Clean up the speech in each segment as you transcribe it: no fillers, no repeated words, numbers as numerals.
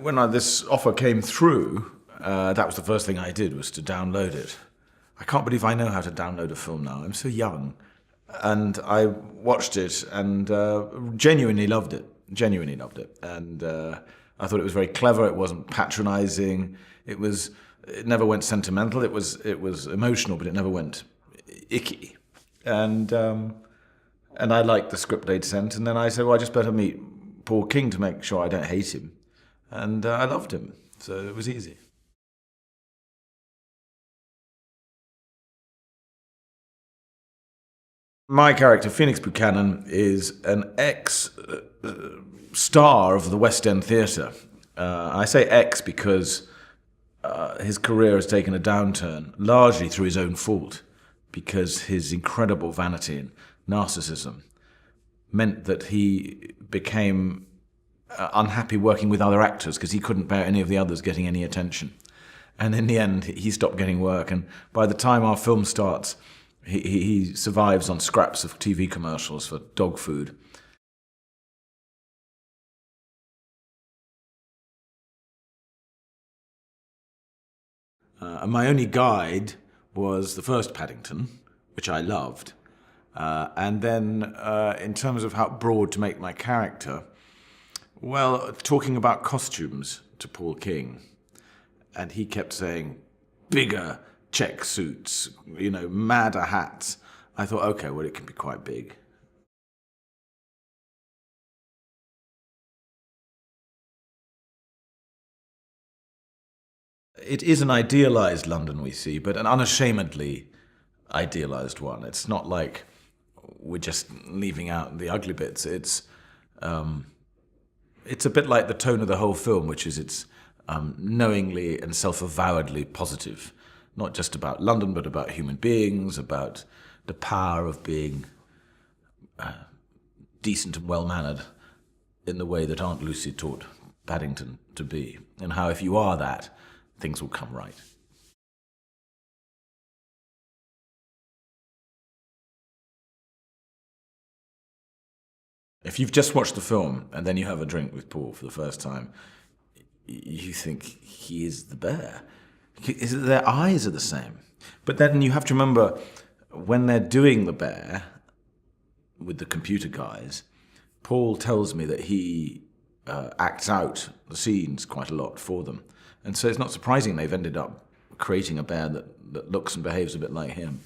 When this offer came through, that was the first thing I did, was to download it. I can't believe I know how to download a film now. I'm so young. And I watched it and genuinely loved it. Genuinely loved it. And I thought it was very clever. It wasn't patronizing. It never went sentimental. It was emotional, but it never went icky. And I liked the script they'd sent. And then I said, well, I just better meet Paul King to make sure I don't hate him. And I loved him, so it was easy. My character, Phoenix Buchanan, is an ex-star of the West End theatre. I say ex because his career has taken a downturn, largely through his own fault, because his incredible vanity and narcissism meant that he became unhappy working with other actors because he couldn't bear any of the others getting any attention. And in the end, he stopped getting work. And by the time our film starts, he survives on scraps of TV commercials for dog food. And my only guide was the first Paddington, which I loved. And then in terms of how broad to make my character, well, talking about costumes to Paul King, and he kept saying, bigger check suits, madder hats. I thought, okay, well, it can be quite big. It is an idealized London we see, but an unashamedly idealized one. It's not like we're just leaving out the ugly bits. It's a bit like the tone of the whole film, which is it's knowingly and self-avowedly positive. Not just about London, but about human beings, about the power of being decent and well-mannered in the way that Aunt Lucy taught Paddington to be, and how if you are that, things will come right. If you've just watched the film and then you have a drink with Paul for the first time, you think he is the bear. Their eyes are the same. But then you have to remember, when they're doing the bear with the computer guys, Paul tells me that he acts out the scenes quite a lot for them. And so it's not surprising they've ended up creating a bear that looks and behaves a bit like him.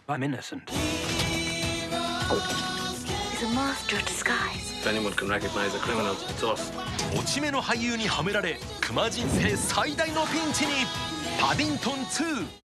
I'm innocent. He's a master of disguise. If anyone can recognize a criminal, it's us. 落ち目の俳優にはめられ、クマ人生最大のピンチに。パディントン2